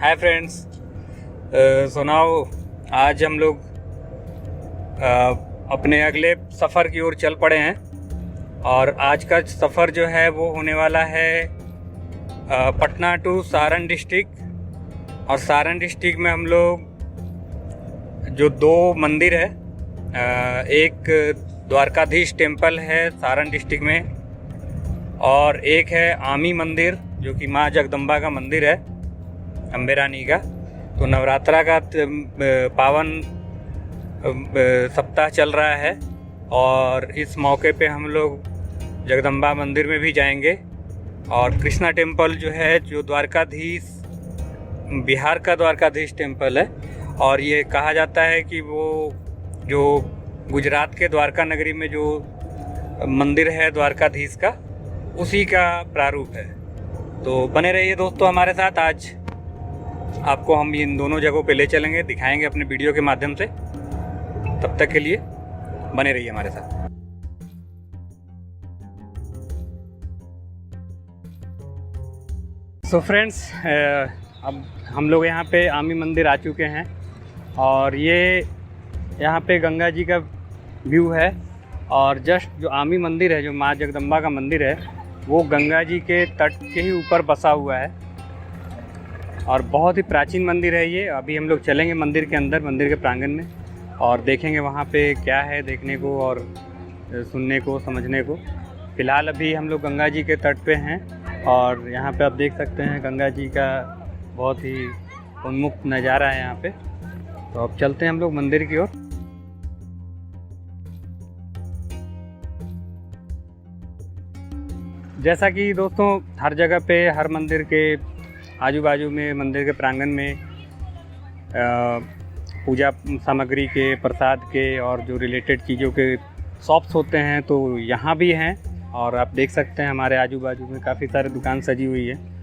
Hi friends. So now आज हम लोग अपने अगले सफ़र की ओर चल पड़े हैं और आज का सफ़र जो है वो होने वाला है पटना टू सारण डिस्ट्रिक्ट। और सारण डिस्ट्रिक्ट में हम लोग जो दो मंदिर है, एक द्वारकाधीश टेम्पल है सारण डिस्ट्रिक्ट में और एक है आमी मंदिर जो कि माँ जगदम्बा का मंदिर है, अम्बे रानी का। तो नवरात्रा का पावन सप्ताह चल रहा है और इस मौके पे हम लोग जगदम्बा मंदिर में भी जाएंगे। और कृष्णा टेम्पल जो है, जो द्वारकाधीश, बिहार का द्वारकाधीश टेम्पल है और ये कहा जाता है कि वो जो गुजरात के द्वारका नगरी में जो मंदिर है द्वारकाधीश का, उसी का प्रारूप है। तो बने रहिए दोस्तों हमारे साथ। आज आपको हम इन दोनों जगहों पे ले चलेंगे, दिखाएंगे अपने वीडियो के माध्यम से। तब तक के लिए बने रहिए हमारे साथ। सो फ्रेंड्स, अब हम लोग यहाँ पे आमी मंदिर आ चुके हैं और ये यहाँ पे गंगा जी का व्यू है। और जस्ट जो आमी मंदिर है, जो माँ जगदम्बा का मंदिर है, वो गंगा जी के तट के ही ऊपर बसा हुआ है और बहुत ही प्राचीन मंदिर है ये। अभी हम लोग चलेंगे मंदिर के अंदर, मंदिर के प्रांगण में, और देखेंगे वहाँ पे क्या है देखने को और सुनने को, समझने को। फ़िलहाल अभी हम लोग गंगा जी के तट पे हैं और यहाँ पे आप देख सकते हैं गंगा जी का बहुत ही उन्मुक्त नज़ारा है यहाँ पे। तो अब चलते हैं हम लोग मंदिर की ओर। जैसा कि दोस्तों हर जगह पे, हर मंदिर के आजू बाजू में, मंदिर के प्रांगण में पूजा सामग्री के, प्रसाद के और जो रिलेटेड चीज़ों के शॉप्स होते हैं, तो यहाँ भी हैं। और आप देख सकते हैं हमारे आजू बाजू में काफ़ी सारी दुकान सजी हुई है।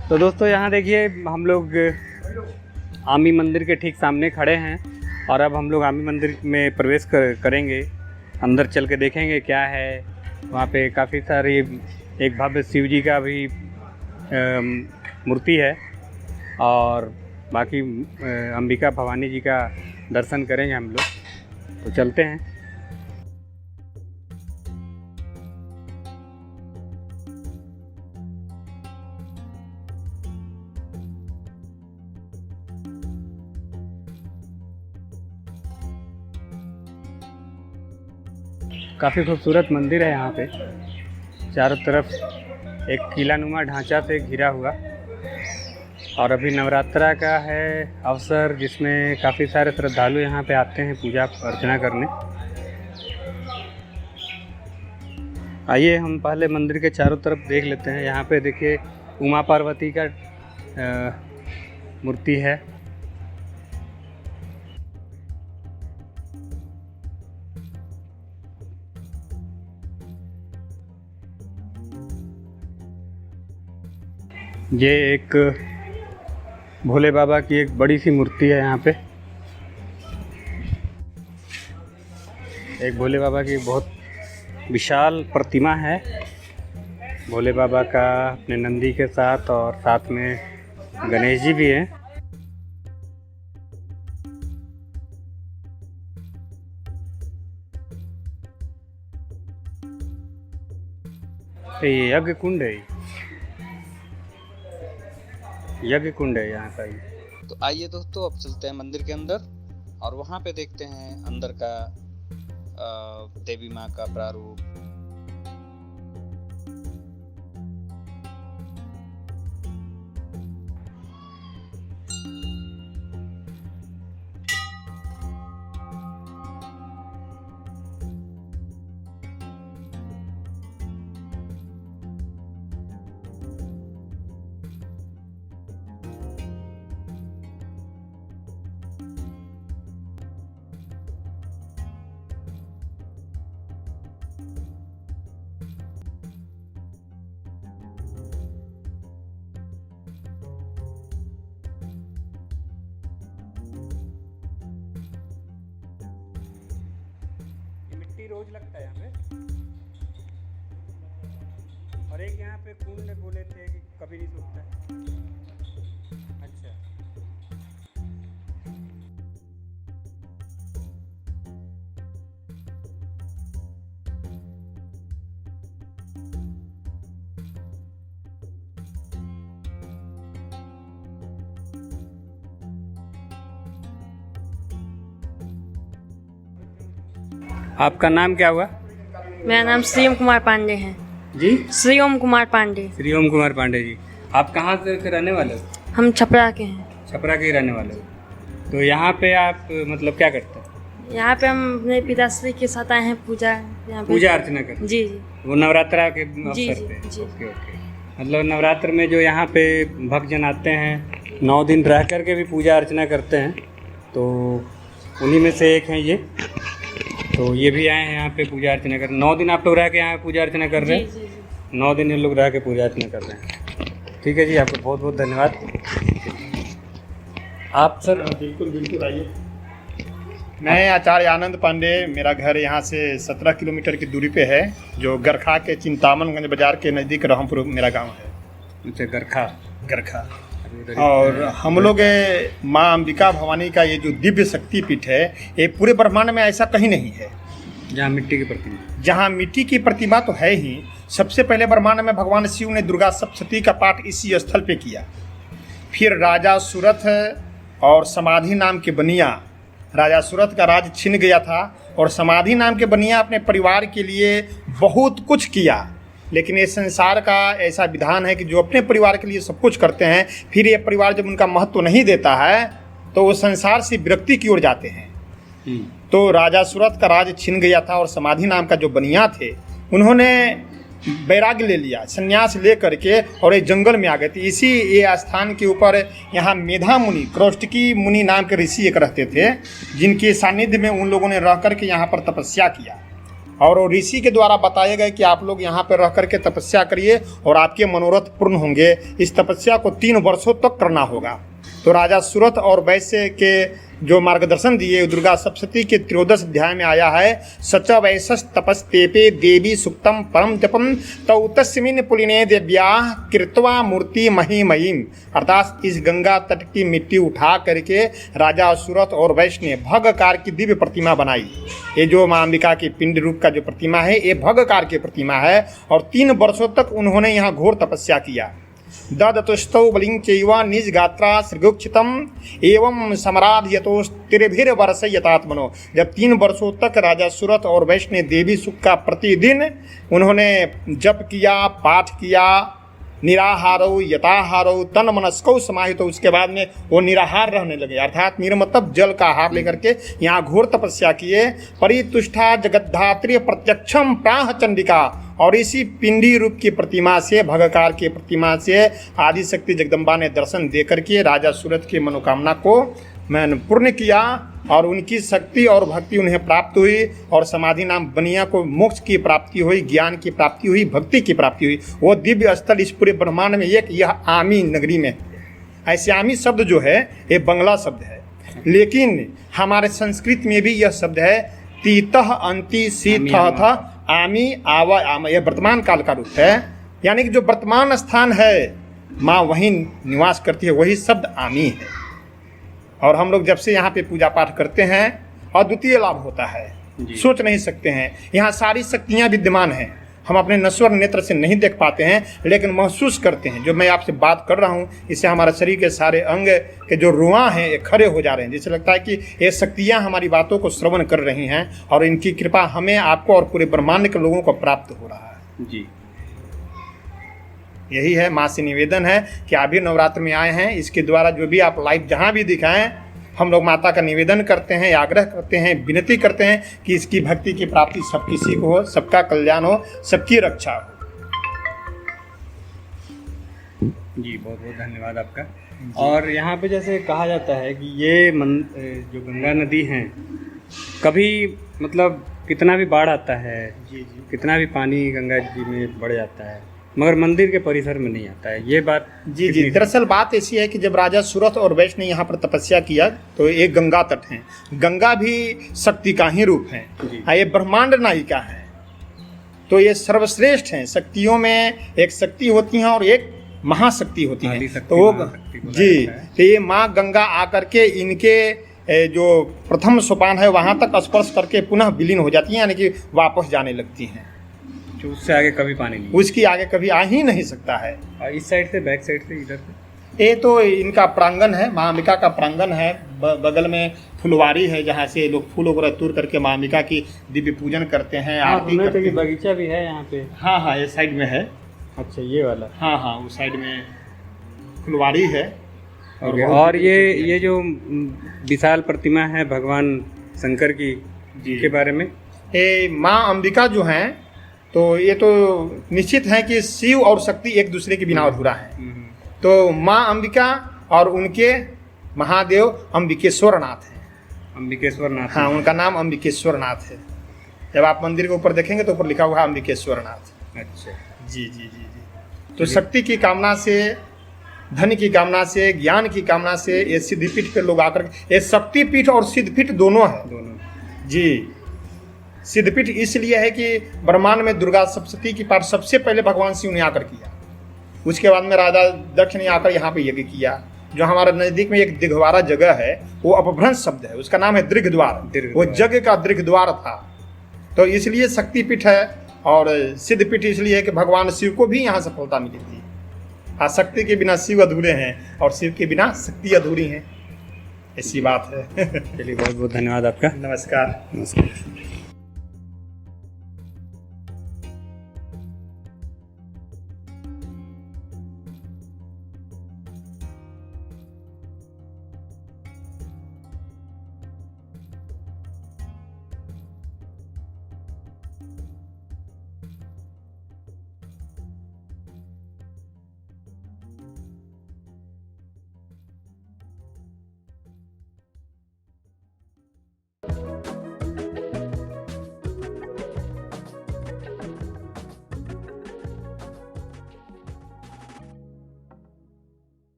तो दोस्तों यहाँ देखिए, हम लोग आमी मंदिर के ठीक सामने खड़े हैं और अब हम लोग आमी मंदिर में प्रवेश करेंगे। अंदर चल के देखेंगे क्या है वहाँ पे। काफ़ी सारी, एक भव्य शिव जी का भी मूर्ति है और बाकी अंबिका भवानी जी का दर्शन करेंगे हम लोग। तो चलते हैं। काफ़ी खूबसूरत मंदिर है यहाँ पे, चारों तरफ एक किलानुमा ढांचा से घिरा हुआ। और अभी नवरात्रा का है अवसर, जिसमें काफ़ी सारे श्रद्धालु यहाँ पे आते हैं पूजा अर्चना करने। आइए हम पहले मंदिर के चारों तरफ देख लेते हैं। यहाँ पे देखिए उमा पार्वती का मूर्ति है। ये एक भोले बाबा की एक बड़ी सी मूर्ति है। यहाँ पे एक भोले बाबा की बहुत विशाल प्रतिमा है, भोले बाबा का अपने नंदी के साथ, और साथ में गणेश जी भी हैं। ये यज्ञ कुंड है, यज्ञ कुंड है यहाँ का। तो आइए दोस्तों, अब चलते हैं मंदिर के अंदर और वहाँ पे देखते हैं अंदर का देवी माँ का प्रारूप। आरती रोज लगता है यहाँ पे। और एक यहाँ पे कुंड बोले थे कि कभी नहीं सूखता है। अच्छा, आपका नाम क्या हुआ? मेरा नाम श्रीओम कुमार पांडे है। जी, श्रीओम कुमार पांडे। श्रीओम कुमार पांडे जी। आप कहाँ से रहने वाले हो? हम छपरा के हैं। छपरा के ही रहने वाले हो। तो यहाँ पे आप मतलब क्या करते हैं? यहाँ पे हम अपने पिताश्री के साथ आए हैं पूजा यहाँ पे। पूजा अर्चना करते हैं? जी जी। वो नवरात्रा के जी अवसर जी पे? जी। Okay okay. मतलब नवरात्र में जो यहाँ पे भक्तजन आते हैं 9 दिन रह कर के भी पूजा अर्चना करते हैं, तो उन्हीं में से एक हैं ये। तो ये भी आए हैं यहाँ पे पूजा अर्चना कर। 9 दिन आप लोग रह के यहाँ पूजा अर्चना कर रहे जी हैं? जी जी। 9 दिन ये लोग रह के पूजा अर्चना कर रहे हैं। ठीक है जी, आपको बहुत बहुत धन्यवाद। आप सर? बिल्कुल बिल्कुल, आइए। मैं आचार्य आनंद पांडे, मेरा घर यहाँ से 17 किलोमीटर की दूरी पे है, जो गरखा के चिंतामनगंज बाजार के नज़दीक रहमपुर मेरा गांव है। अच्छा, गरखा। गरखा। और हम लोग माँ अंबिका भवानी का ये जो दिव्य शक्तिपीठ है, ये पूरे ब्रह्मांड में ऐसा कहीं नहीं है जहाँ मिट्टी की प्रतिमा। जहाँ मिट्टी की प्रतिमा तो है ही। सबसे पहले ब्रह्मांड में भगवान शिव ने दुर्गा सप्तशती का पाठ इसी स्थल पे किया। फिर राजा सुरथ और समाधि नाम के बनिया, राजा सुरथ का राज छिन गया था और समाधि नाम के बनिया अपने परिवार के लिए बहुत कुछ किया। लेकिन ये संसार का ऐसा विधान है कि जो अपने परिवार के लिए सब कुछ करते हैं, फिर ये परिवार जब उनका महत्व नहीं देता है तो वो संसार से विरक्ति की ओर जाते हैं। तो राजा सुरथ का राज छिन गया था और समाधि नाम का जो बनिया थे, उन्होंने वैराग्य ले लिया, संन्यास ले करके, और एक जंगल में आ गए थे। इसी ये स्थान के ऊपर यहाँ मेधा मुनि, क्रौष्टकी मुनि नाम के ऋषि एक रहते थे, जिनके सानिध्य में उन लोगों ने रह करके यहाँ पर तपस्या किया। और वो ऋषि के द्वारा बताया गया कि आप लोग यहाँ पर रह करके तपस्या करिए और आपके मनोरथ पूर्ण होंगे। इस तपस्या को 3 वर्षों तक करना होगा। तो राजा सुरथ और वैश्य के जो मार्गदर्शन दिए, दुर्गा सप्तशती के 13 अध्याय में आया है, सच वैशस तपस्तेपे देवी सुक्तम परम जपम तौ तस्मिन् पुलिने देव्या कृत्वा मूर्ति महिमयीम। अर्थात इस गंगा तट की मिट्टी उठा करके राजा सुरथ और वैश्य ने भगकार की दिव्य प्रतिमा बनाई। ये जो माँ अंबिका की पिंड रूप का जो प्रतिमा है, ये भगकार की प्रतिमा है। और 3 वर्षों तक उन्होंने यहाँ घोर तपस्या किया। ददतुस्तौ बलिं चैव निजगात्रा सृगुक्षितम एवं समराधयतोस्तिर्भिर्वर्षयतात्मनो। जब 3 वर्षों तक राजा सुरथ और वैश्य ने देवी सुख का प्रतिदिन उन्होंने जप किया, पाठ किया, निराहारो यथाहारो तन मनस्को समाहितो, उसके बाद में वो निराहार रहने लगे। अर्थात निर मतलब जल का आहार लेकर के यहाँ घोर तपस्या किए। परितुष्टा जगद्धात्री प्रत्यक्षम प्राह चंडिका। और इसी पिंडी रूप की प्रतिमा से, भगकार की प्रतिमा से आदिशक्ति जगदम्बा ने दर्शन दे करके राजा सूरत की मनोकामना को मैंने पूर्ण किया और उनकी शक्ति और भक्ति उन्हें प्राप्त हुई। और समाधि नाम बनिया को मोक्ष की प्राप्ति हुई, ज्ञान की प्राप्ति हुई, भक्ति की प्राप्ति हुई। वो दिव्य स्थल इस पूरे ब्रह्मांड में एक यह आमी नगरी में। ऐसे आमी शब्द जो है ये बंगला शब्द है, लेकिन हमारे संस्कृत में भी यह शब्द है तीतः अंति सीतः था आमी आवा आमा। यह वर्तमान काल का रूप है, यानी कि जो वर्तमान स्थान है माँ वहीं निवास करती है, वही शब्द आमी है। और हम लोग जब से यहाँ पे पूजा पाठ करते हैं अद्वितीय लाभ होता है, सोच नहीं सकते हैं। यहाँ सारी शक्तियाँ विद्यमान हैं, हम अपने नश्वर नेत्र से नहीं देख पाते हैं, लेकिन महसूस करते हैं। जो मैं आपसे बात कर रहा हूँ, इससे हमारे शरीर के सारे अंग के जो रुआं हैं ये खड़े हो जा रहे हैं। जैसे लगता है कि ये शक्तियाँ हमारी बातों को श्रवण कर रही हैं और इनकी कृपा हमें, आपको और पूरे ब्रह्मांड के लोगों को प्राप्त हो रहा है जी। यही है माँ से निवेदन है कि आप भी नवरात्र में आए हैं, इसके द्वारा जो भी आप लाइव जहाँ भी दिखाएं, हम लोग माता का निवेदन करते हैं, आग्रह करते हैं, विनती करते हैं कि इसकी भक्ति की प्राप्ति सब किसी को हो, सबका कल्याण हो, सबकी रक्षा हो। जी, बहुत बहुत धन्यवाद आपका। और यहाँ पे जैसे कहा जाता है कि ये जो गंगा नदी है, कभी मतलब कितना भी बाढ़ आता है, जी जी, कितना भी पानी गंगा जी में बढ़ जाता है, मगर मंदिर के परिसर में नहीं आता है, ये बात जी जी, दरअसल बात ऐसी है कि जब राजा सूरत और वैश्य ने यहाँ पर तपस्या किया तो एक गंगा तट है, गंगा भी शक्ति का ही रूप है, ये ब्रह्मांड नायिका है, तो ये सर्वश्रेष्ठ हैं। शक्तियों में एक शक्ति होती है और एक महाशक्ति होती है, तो वो जी, तो ये माँ गंगा आकर के इनके जो प्रथम सोपान है वहाँ तक स्पर्श करके पुनः विलीन हो जाती हैं, यानी कि वापस जाने लगती हैं, तो उससे आगे कभी पानी नहीं, उसकी आगे कभी आ ही नहीं सकता है। और इस साइड से, बैक साइड से, इधर से, ये तो इनका प्रांगण है, माँ अंबिका का प्रांगण है, बगल में फुलवारी है जहाँ से लोग फूल वगैरह तोड़ करके माँ अंबिका की दिव्य पूजन करते हैं, आरती करते हैं। बगीचा भी है यहाँ पे। हाँ हाँ, ये साइड में है। अच्छा, ये वाला। हाँ हाँ, उस साइड में फुलवारी है। और ये जो विशाल प्रतिमा है भगवान शंकर की, के बारे में, ये माँ अंबिका जो हैं, तो ये तो निश्चित है कि शिव और शक्ति एक दूसरे के बिना अधूरा है। तो माँ अंबिका और उनके महादेव अंबिकेश्वर नाथ हैं। अंबिकेश्वर नाथ, हाँ, उनका नाम अंबिकेश्वर नाथ है। जब आप मंदिर के ऊपर देखेंगे तो ऊपर लिखा हुआ है अंबिकेश्वर नाथ। अच्छा, जी जी जी जी। तो शक्ति की कामना से, धन की कामना से, ज्ञान की कामना से ये सिद्धपीठ पे लोग आकर, ये शक्तिपीठ और सिद्धपीठ दोनों है। दोनों जी, सिद्धपीठ इसलिए है कि ब्रह्मांड में दुर्गा सप्तशती की पाठ सबसे पहले भगवान शिव ने आकर किया, उसके बाद में राजा दक्ष ने आकर यहाँ पे यज्ञ किया। जो हमारे नज़दीक में एक दिघवारा जगह है, वो अपभ्रंश शब्द है, उसका नाम है दृघद्वार, वो यज्ञ का दृघद्वार था, तो इसलिए शक्तिपीठ है। और सिद्धपीठ इसलिए है कि भगवान शिव को भी यहाँ सफलता मिली थी। हाँ, शक्ति के बिना शिव अधूरे हैं और शिव के बिना शक्ति अधूरी है, ऐसी बात है। चलिए, बहुत बहुत धन्यवाद आपका। नमस्कार। नमस्कार।